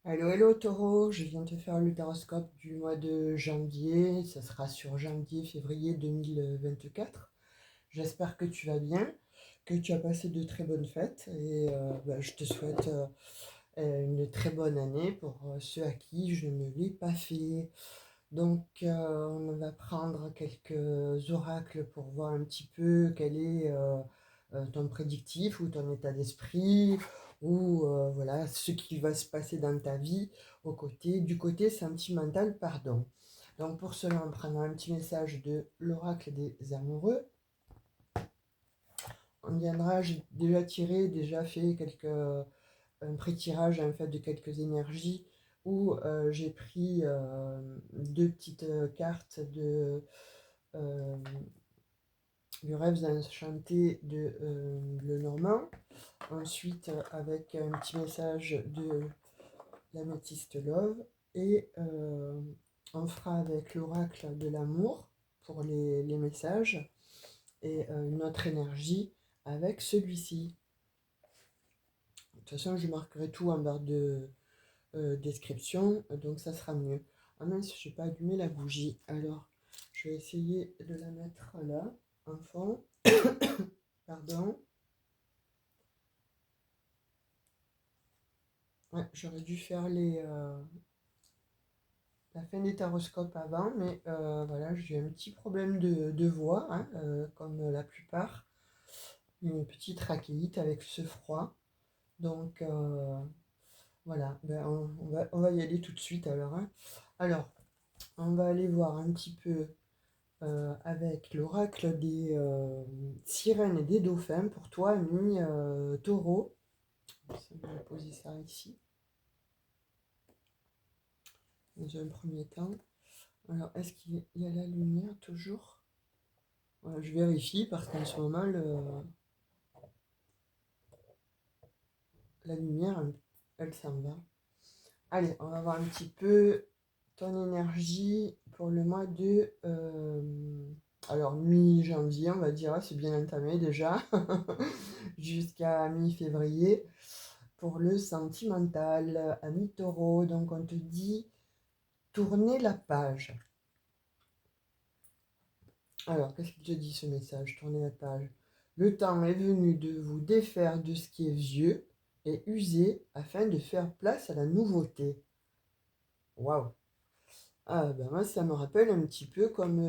Hello, hello Taureau, je viens te faire le taroscope du mois de janvier, ça sera sur janvier-février 2024. J'espère que tu vas bien, que tu as passé de très bonnes fêtes et je te souhaite une très bonne année pour ceux à qui je ne l'ai pas fait. Donc on va prendre quelques oracles pour voir un petit peu quel est ton prédictif ou ton état d'esprit ou voilà ce qui va se passer dans ta vie du côté sentimental, pardon. Donc pour cela, on prendra un petit message de l'oracle des amoureux. On viendra, j'ai déjà fait un pré-tirage en fait de quelques énergies où j'ai pris deux petites cartes euh, du rêve enchanté de Lenormand. Ensuite, avec un petit message de l'améthyste Love. Et on fera avec l'oracle de l'amour pour les messages. Et une autre énergie avec celui-ci. De toute façon, je marquerai tout en barre de description, donc ça sera mieux. Ah mince, je n'ai pas allumé la bougie. Alors, je vais essayer de la mettre là, en fond. Pardon. Ouais, j'aurais dû faire la fin des taroscopes avant, mais voilà, j'ai un petit problème de voix, hein, comme la plupart. Une petite trachéite avec ce froid. Donc, voilà, ben, on va y aller tout de suite alors, hein. Alors, on va aller voir un petit peu avec l'oracle des sirènes et des dauphins pour toi, ami taureau. On va poser ça ici, dans un premier temps. Alors, est-ce qu'il y a la lumière toujours? Voilà, je vérifie parce qu'en ce moment, la lumière, elle s'en va. Allez, on va voir un petit peu ton énergie pour le mois de... alors, mi-janvier, on va dire, c'est bien entamé déjà, jusqu'à mi-février. Pour le sentimental, ami taureau, donc on te dit tourner la page. Alors, qu'est-ce qu'il te dit ce message? Tourner la page. Le temps est venu de vous défaire de ce qui est vieux et usé afin de faire place à la nouveauté. Waouh! Ah ben moi ça me rappelle un petit peu comme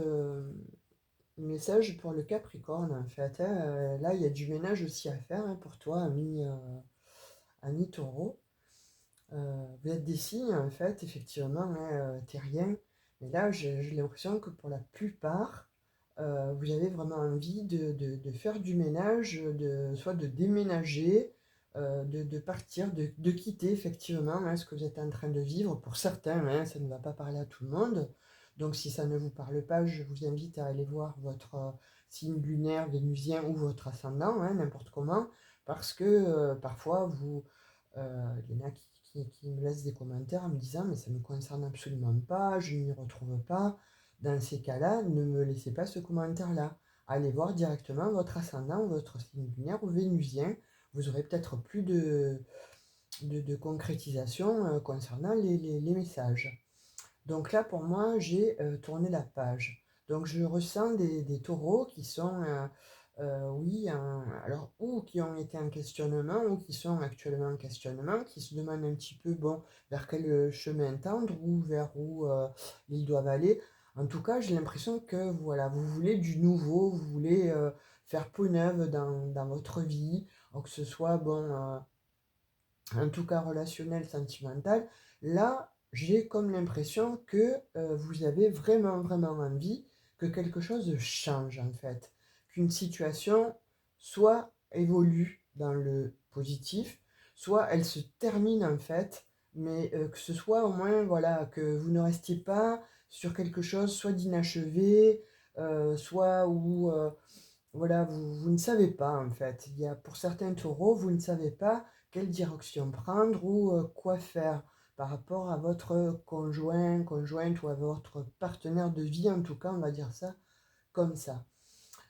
le message pour le Capricorne en fait, hein. Là il y a du ménage aussi à faire, hein, pour toi, ami taureau. Vous êtes des signes en fait, effectivement, hein, terriens. Mais là j'ai l'impression que pour la plupart, vous avez vraiment envie de faire du ménage, soit de déménager, de partir, de quitter effectivement, hein, ce que vous êtes en train de vivre. Pour certains, hein, ça ne va pas parler à tout le monde. Donc si ça ne vous parle pas, je vous invite à aller voir votre signe lunaire, vénusien ou votre ascendant, hein, n'importe comment, parce que parfois, il y en a qui me laissent des commentaires en me disant mais ça ne me concerne absolument pas, je ne m'y retrouve pas. Dans ces cas-là, ne me laissez pas ce commentaire-là. Allez voir directement votre ascendant, votre signe lunaire ou vénusien. Vous aurez peut-être plus de concrétisation concernant les messages. Donc là, pour moi, j'ai tourné la page. Donc je ressens des taureaux qui sont, oui, alors, ou qui ont été en questionnement, ou qui sont actuellement en questionnement, qui se demandent un petit peu, bon, vers quel chemin tendre, ou vers où ils doivent aller. En tout cas, j'ai l'impression que, voilà, vous voulez du nouveau, vous voulez faire peau neuve dans votre vie, que ce soit, bon, en tout cas relationnel, sentimental. Là, j'ai comme l'impression que vous avez vraiment, vraiment envie que quelque chose change en fait, qu'une situation soit évolue dans le positif, soit elle se termine en fait, mais que ce soit au moins, voilà, que vous ne restiez pas sur quelque chose soit d'inachevé, soit où voilà, vous ne savez pas en fait. Il y a pour certains taureaux, vous ne savez pas quelle direction prendre ou quoi faire par rapport à votre conjoint, conjointe ou à votre partenaire de vie, en tout cas, on va dire ça comme ça.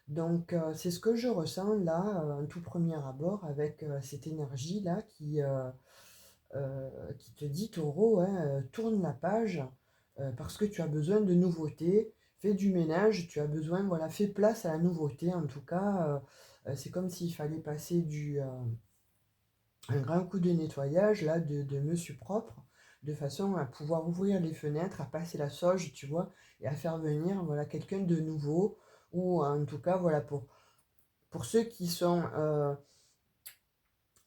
Donc, c'est ce que je ressens là, en tout premier abord, avec cette énergie-là qui te dit, Taureau, hein, tourne la page parce que tu as besoin de nouveautés, fais du ménage, tu as besoin, voilà, fais place à la nouveauté. En tout cas, c'est comme s'il fallait passer un grand coup de nettoyage là de Monsieur Propre, de façon à pouvoir ouvrir les fenêtres, à passer la sauge, tu vois, et à faire venir voilà quelqu'un de nouveau, ou en tout cas voilà pour ceux qui sont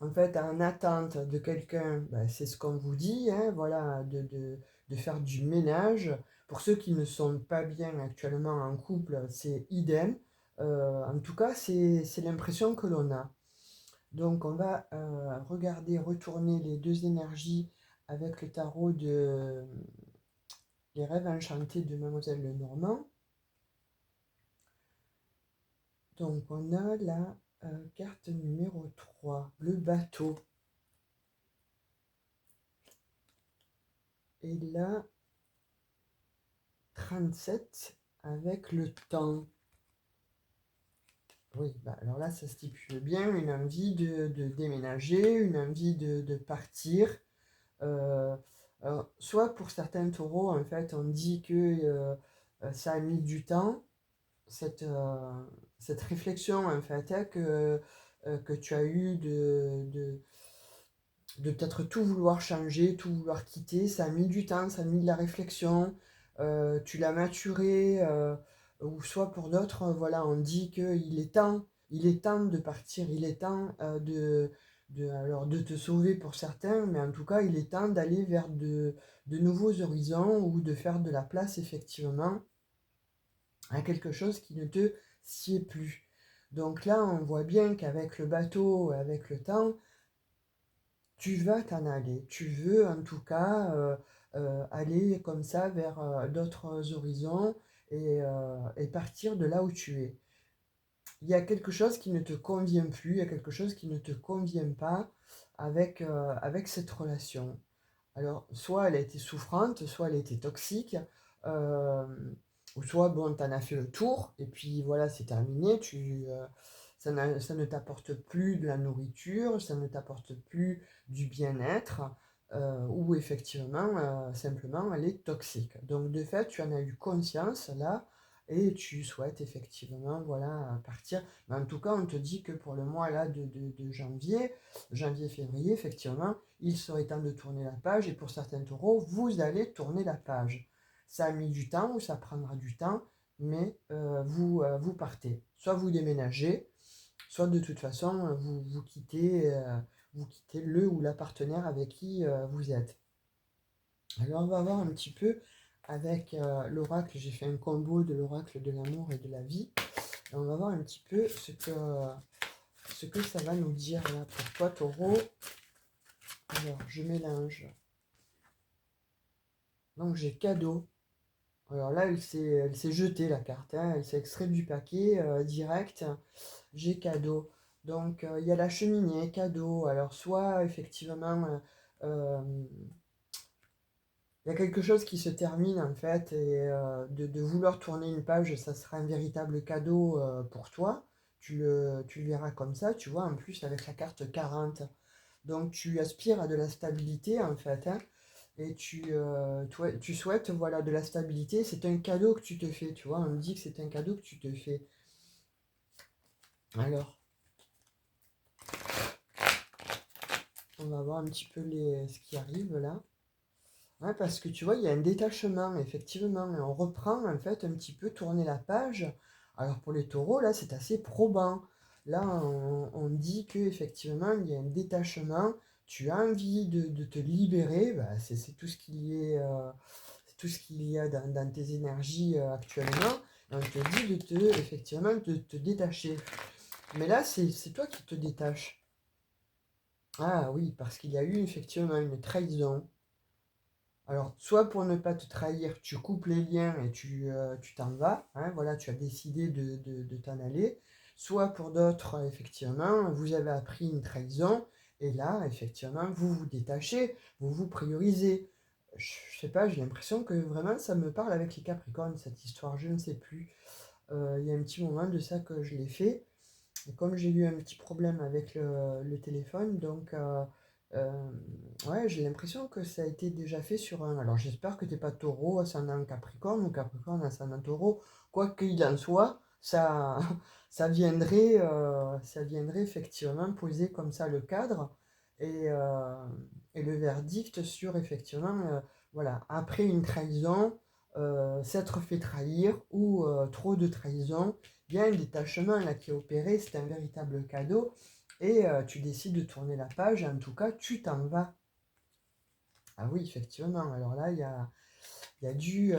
en fait en attente de quelqu'un, ben, c'est ce qu'on vous dit, hein, voilà, de faire du ménage. Pour ceux qui ne sont pas bien actuellement en couple, c'est idem. En tout cas, c'est l'impression que l'on a. Donc, on va regarder, retourner les deux énergies avec le tarot de Les rêves enchantés de Mademoiselle Lenormand. Donc, on a la carte numéro 3, le bateau. Et là, 37 avec le temps. Oui, bah alors là, ça stipule bien une envie de déménager, une envie de partir. Euh, Soit pour certains taureaux, en fait, on dit que ça a mis du temps, cette, euh, cette réflexion, en fait, hein, que tu as eu de peut-être tout vouloir changer, tout vouloir quitter. Ça a mis du temps, ça a mis de la réflexion, tu l'as maturé, ou soit pour d'autres, voilà, on dit il est temps de partir, il est temps alors de te sauver pour certains, mais en tout cas, il est temps d'aller vers de nouveaux horizons ou de faire de la place, effectivement, à quelque chose qui ne te sied plus. Donc là, on voit bien qu'avec le bateau, avec le temps, tu vas t'en aller. Tu veux en tout cas aller comme ça vers d'autres horizons et partir de là où tu es. Il y a quelque chose qui ne te convient plus, il y a quelque chose qui ne te convient pas avec cette relation. Alors, soit elle a été souffrante, soit elle a été toxique, euh, ou soit, bon, t'en as fait le tour, et puis voilà, c'est terminé, ça ne t'apporte plus de la nourriture, ça ne t'apporte plus du bien-être, ou effectivement, simplement, elle est toxique. Donc, de fait, tu en as eu conscience, là, et tu souhaites effectivement, voilà, partir. Mais en tout cas, on te dit que pour le mois, là, de janvier-février, effectivement, il serait temps de tourner la page et pour certains taureaux, vous allez tourner la page. Ça a mis du temps ou ça prendra du temps, mais vous partez. Soit vous déménagez, soit de toute façon, vous quittez le ou la partenaire avec qui vous êtes. Alors on va voir un petit peu avec l'oracle, j'ai fait un combo de l'oracle de l'amour et de la vie. Et on va voir un petit peu ce que ça va nous dire là pour toi, taureau. Alors, je mélange. Donc j'ai cadeau. Alors là, elle s'est jetée la carte, hein. Elle s'est extraite du paquet direct. J'ai cadeau. Donc il y a la cheminée, cadeau. Alors soit effectivement, il y a quelque chose qui se termine en fait et de vouloir tourner une page, ça sera un véritable cadeau pour toi. Tu le verras comme ça, tu vois, en plus avec la carte 40. Donc tu aspires à de la stabilité en fait, hein. Et tu souhaites voilà, de la stabilité, c'est un cadeau que tu te fais, tu vois, on me dit que c'est un cadeau que tu te fais. Alors, on va voir un petit peu ce qui arrive là. Ouais, parce que tu vois, il y a un détachement, effectivement, et on reprend en fait un petit peu tourner la page. Alors pour les taureaux, là, c'est assez probant. Là, on dit que effectivement, il y a un détachement, tu as envie de te libérer, bah, c'est tout ce qu'il y est, c'est tout ce qu'il y a dans tes énergies actuellement. Et on te dit effectivement, de te détacher. Mais là, c'est toi qui te détaches. Ah oui, parce qu'il y a eu effectivement une trahison. Alors, soit pour ne pas te trahir, tu coupes les liens et tu t'en vas, hein, voilà, tu as décidé de t'en aller. Soit pour d'autres, effectivement, vous avez appris une trahison et là, effectivement, vous vous détachez, vous vous priorisez. Je sais pas, j'ai l'impression que vraiment ça me parle avec les Capricornes, cette histoire, je ne sais plus. Il y a un petit moment de ça que je l'ai fait. Et comme j'ai eu un petit problème avec le téléphone, donc Ouais, j'ai l'impression que ça a été déjà fait sur un. Alors j'espère que t'es pas taureau, ascendant Capricorne ou Capricorne, ascendant taureau. Quoi qu'il en soit, ça, ça viendrait effectivement poser comme ça le cadre et, euh, et le verdict sur effectivement, voilà, après une trahison, s'être fait trahir ou trop de trahison, bien un détachement là qui est opéré, c'est un véritable cadeau et tu décides de tourner la page, et en tout cas, tu t'en vas. Ah oui, effectivement, alors là, il y a du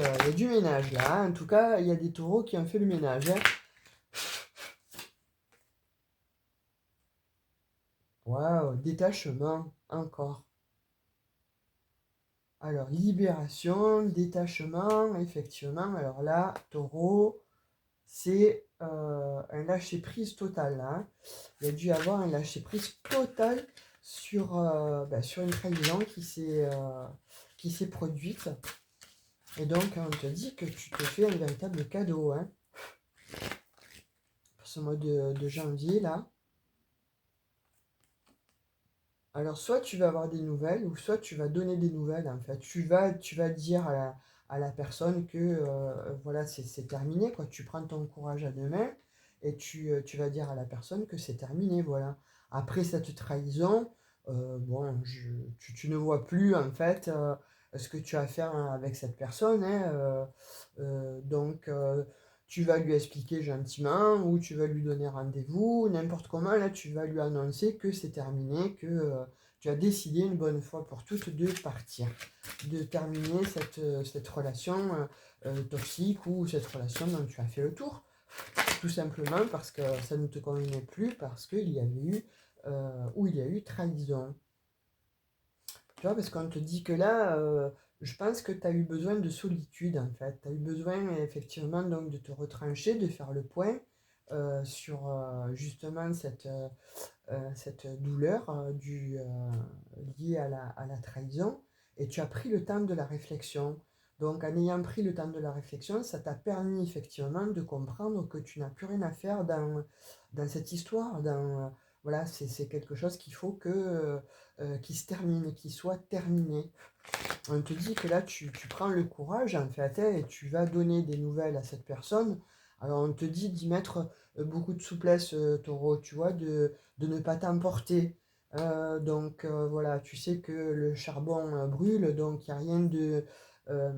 ménage là, hein. En tout cas, il y a des taureaux qui ont fait le ménage, hein. Waouh, détachement, encore. Alors, libération, détachement, effectivement. Alors là, taureau, c'est un lâcher-prise total, là, hein. Il y a dû avoir un lâcher-prise total sur une trahison qui s'est produite. Et donc, on te dit que tu te fais un véritable cadeau, hein, pour ce mois de janvier, là. Alors, soit tu vas avoir des nouvelles, ou soit tu vas donner des nouvelles, en fait. Tu vas dire à la personne que, voilà, c'est terminé, quoi. Tu prends ton courage à deux mains, et tu vas dire à la personne que c'est terminé, voilà. Après cette trahison, bon, tu ne vois plus, en fait, ce que tu as à faire, hein, avec cette personne, hein, donc, tu vas lui expliquer gentiment ou tu vas lui donner rendez-vous, n'importe comment, là, tu vas lui annoncer que c'est terminé, que tu as décidé une bonne fois pour toutes de partir, de terminer cette relation toxique ou cette relation dont tu as fait le tour, tout simplement parce que ça ne te convenait plus, parce qu'il y avait eu, ou il y a eu trahison. Tu vois, parce qu'on te dit que là, je pense que tu as eu besoin de solitude, en fait. Tu as eu besoin, effectivement, donc, de te retrancher, de faire le point sur justement cette douleur liée à la trahison. Et tu as pris le temps de la réflexion. Donc, en ayant pris le temps de la réflexion, ça t'a permis, effectivement, de comprendre que tu n'as plus rien à faire dans cette histoire. Voilà, c'est quelque chose qu'il faut qui se termine, qui soit terminé. On te dit que là, tu prends le courage, en fait, hein, et tu vas donner des nouvelles à cette personne. Alors, on te dit d'y mettre beaucoup de souplesse, taureau, tu vois, de ne pas t'emporter. Donc, voilà, tu sais que le charbon brûle, donc il n'y a rien euh,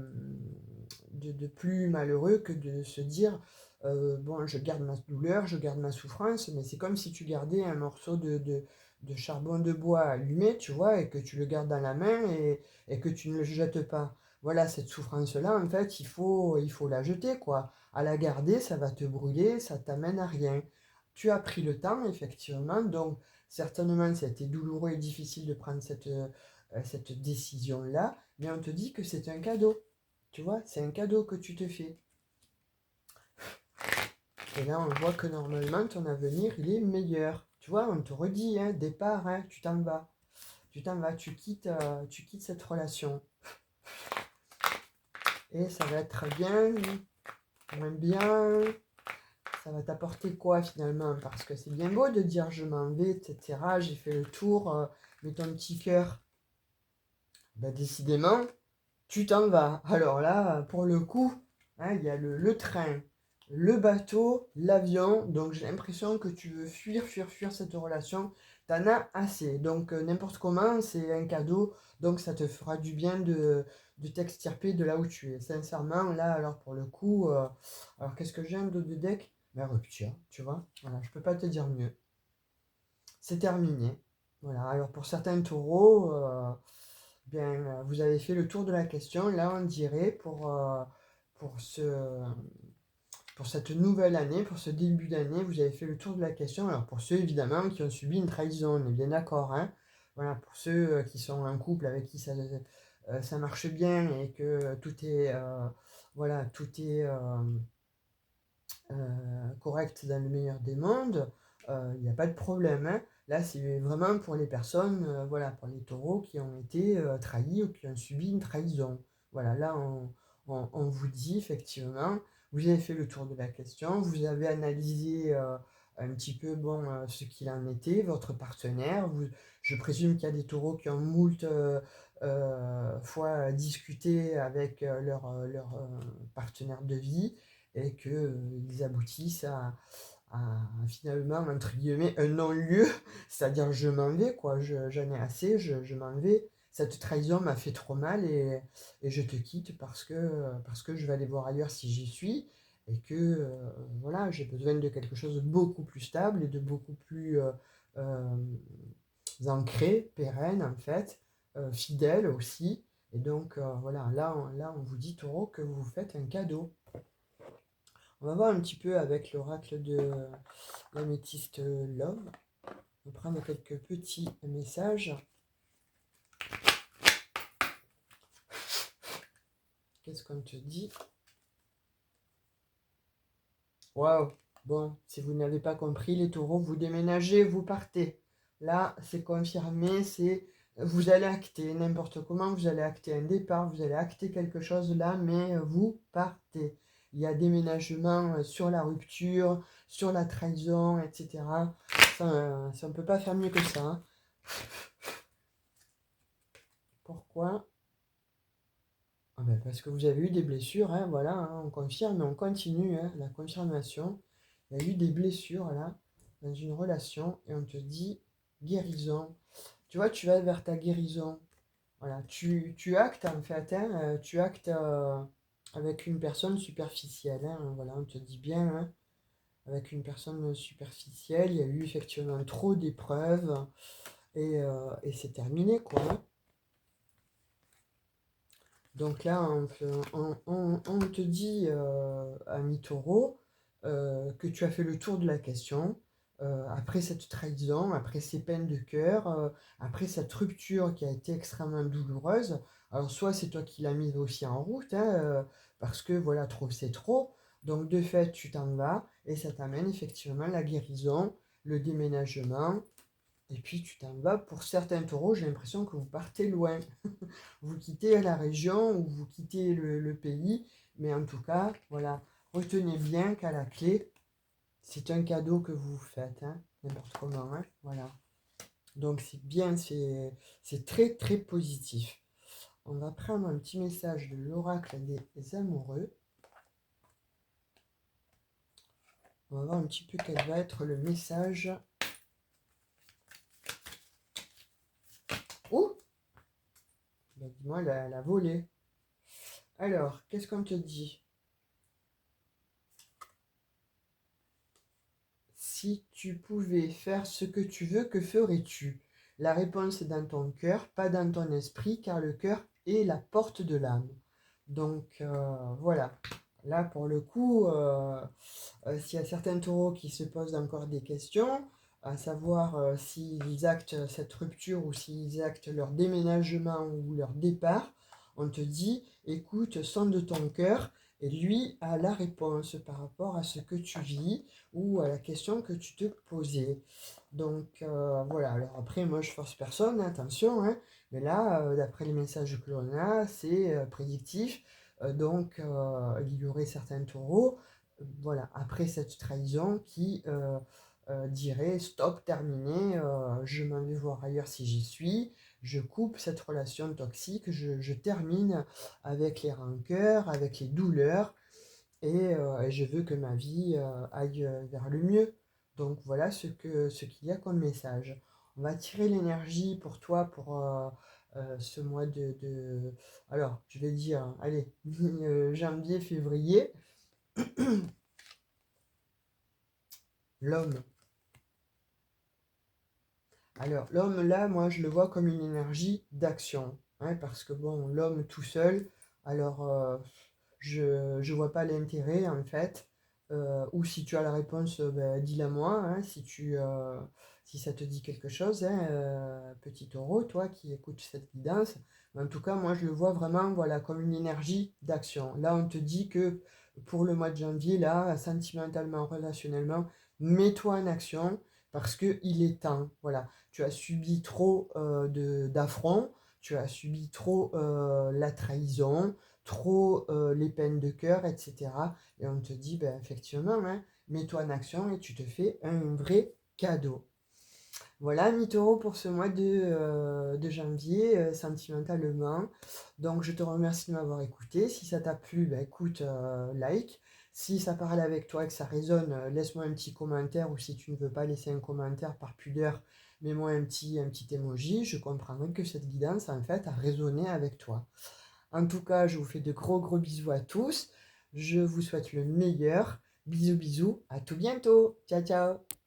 de plus malheureux que de se dire, bon, je garde ma douleur, je garde ma souffrance, mais c'est comme si tu gardais un morceau de charbon de bois allumé, tu vois, et que tu le gardes dans la main et que tu ne le jettes pas. Voilà, cette souffrance-là, en fait, il faut la jeter, quoi. À la garder, ça va te brûler, ça t'amène à rien. Tu as pris le temps, effectivement, donc certainement, ça a été douloureux et difficile de prendre cette décision-là, mais on te dit que c'est un cadeau. Tu vois, c'est un cadeau que tu te fais. Et là, on voit que normalement, ton avenir, il est meilleur. Tu vois, on te redit, hein, départ, hein, tu t'en vas. Tu t'en vas, tu quittes cette relation. Et ça va être bien, moins bien. Ça va t'apporter quoi finalement? Parce que c'est bien beau de dire je m'en vais, etc. J'ai fait le tour, mais ton petit cœur, bah, décidément, tu t'en vas. Alors là, pour le coup, hein, il y a le train, le bateau, l'avion. Donc j'ai l'impression que tu veux fuir, fuir, fuir cette relation. T'en as assez. Donc n'importe comment, c'est un cadeau. Donc ça te fera du bien de t'extirper de là où tu es. Sincèrement, là, alors pour le coup, alors qu'est-ce que j'ai un dos de deck? La rupture, tu vois. Voilà, je peux pas te dire mieux. C'est terminé. Voilà, alors pour certains taureaux, bien, vous avez fait le tour de la question. Là, on dirait pour pour cette nouvelle année, pour ce début d'année, vous avez fait le tour de la question. Alors, pour ceux, évidemment, qui ont subi une trahison, on est bien d'accord, hein. Voilà, pour ceux qui sont en couple, avec qui ça marche bien et que voilà, tout est correct dans le meilleur des mondes, il n'y a pas de problème, hein. Là, c'est vraiment pour les personnes, voilà, pour les taureaux qui ont été trahis ou qui ont subi une trahison. Voilà, là, on vous dit effectivement, vous avez fait le tour de la question, vous avez analysé un petit peu bon, ce qu'il en était, votre partenaire. Je présume qu'il y a des taureaux qui ont moult fois discuté avec leur partenaire de vie et qu'ils aboutissent à finalement, entre guillemets, un non-lieu, c'est-à-dire je m'en vais, quoi, j'en ai assez, je m'en vais. Cette trahison m'a fait trop mal et je te quitte parce que je vais aller voir ailleurs si j'y suis et que voilà, j'ai besoin de quelque chose de beaucoup plus stable et de beaucoup plus euh, ancré, pérenne en fait, fidèle aussi. Et donc voilà, là on vous dit taureau que vous faites un cadeau. On va voir un petit peu avec l'oracle de l'améthyste Love. On va prendre quelques petits messages. Qu'est-ce qu'on te dit? Waouh! Bon, si vous n'avez pas compris, les taureaux, vous déménagez, vous partez. Là, c'est confirmé, c'est vous allez acter n'importe comment, vous allez acter un départ, vous allez acter quelque chose là, mais vous partez. Il y a déménagement sur la rupture, sur la trahison, etc. Ça, on ne peut pas faire mieux que ça, hein. Pourquoi? Ah ben parce que vous avez eu des blessures, hein, voilà, hein, on confirme, on continue, hein, la confirmation. Il y a eu des blessures là, dans une relation, et on te dit guérison. Tu vois, tu vas vers ta guérison. Voilà, tu actes en fait, hein, tu actes avec une personne superficielle, hein, voilà, on te dit bien, hein, avec une personne superficielle, il y a eu effectivement trop d'épreuves, et c'est terminé, quoi, hein. Donc là, on te dit, ami taureau, que tu as fait le tour de la question. Après cette trahison, après ces peines de cœur, après cette rupture qui a été extrêmement douloureuse. Alors soit c'est toi qui l'as mise aussi en route, hein, parce que voilà, trop c'est trop. Donc de fait, tu t'en vas et ça t'amène effectivement la guérison, le déménagement. Et puis tu t'en vas. Pour certains taureaux, j'ai l'impression que vous partez loin. Vous quittez la région ou vous quittez le pays, mais en tout cas, voilà, retenez bien qu'à la clé, c'est un cadeau que vous faites, hein, n'importe comment, hein, voilà. Donc c'est bien, c'est très très positif. On va prendre un petit message de l'oracle des amoureux. On va voir un petit peu quel va être le message. Oh, ben, dis-moi, elle a volé. Alors, qu'est-ce qu'on te dit? Si tu pouvais faire ce que tu veux, que ferais-tu? La réponse est dans ton cœur, pas dans ton esprit, car le cœur est la porte de l'âme. Donc voilà. Là, pour le coup, s'il y a certains taureaux qui se posent encore des questions, à savoir s'ils actent cette rupture ou s'ils actent leur déménagement ou leur départ, on te dit, écoute, sonde de ton cœur, et lui a la réponse par rapport à ce que tu vis ou à la question que tu te posais. Donc voilà, alors après, moi je force personne, hein, attention, hein, mais là, d'après les messages que l'on a, c'est prédictif. Donc il y aurait certains taureaux, voilà, après cette trahison qui dirait stop, terminé, je m'en vais voir ailleurs si j'y suis, je coupe cette relation toxique, je termine avec les rancœurs, avec les douleurs, et je veux que ma vie aille vers le mieux. Donc voilà ce qu'il y a comme message. On va tirer l'énergie pour toi pour ce mois Alors, je vais dire, allez, janvier, février. L'homme. Alors, l'homme, là, moi, je le vois comme une énergie d'action, hein, parce que, bon, l'homme tout seul, alors, je ne vois pas l'intérêt, en fait. Ou si tu as la réponse, ben, dis-la moi, hein, si ça te dit quelque chose, hein, petit taureau, toi qui écoutes cette guidance. Mais en tout cas, moi, je le vois vraiment, voilà, comme une énergie d'action. Là, on te dit que pour le mois de janvier, là, sentimentalement, relationnellement, mets-toi en action parce qu'il est temps, voilà. Tu as subi trop d'affronts, tu as subi trop la trahison, trop les peines de cœur, etc. Et on te dit, ben, effectivement, hein, mets-toi en action et tu te fais un vrai cadeau. Voilà, mi taureau pour ce mois de janvier, sentimentalement. Donc, je te remercie de m'avoir écouté. Si ça t'a plu, bah, écoute, like. Si ça parle avec toi, que ça résonne, laisse-moi un petit commentaire ou si tu ne veux pas laisser un commentaire par pudeur, mets-moi un petit emoji. Je comprendrai que cette guidance, en fait, a résonné avec toi. En tout cas, je vous fais de gros gros bisous à tous. Je vous souhaite le meilleur. Bisous bisous, à tout bientôt. Ciao ciao.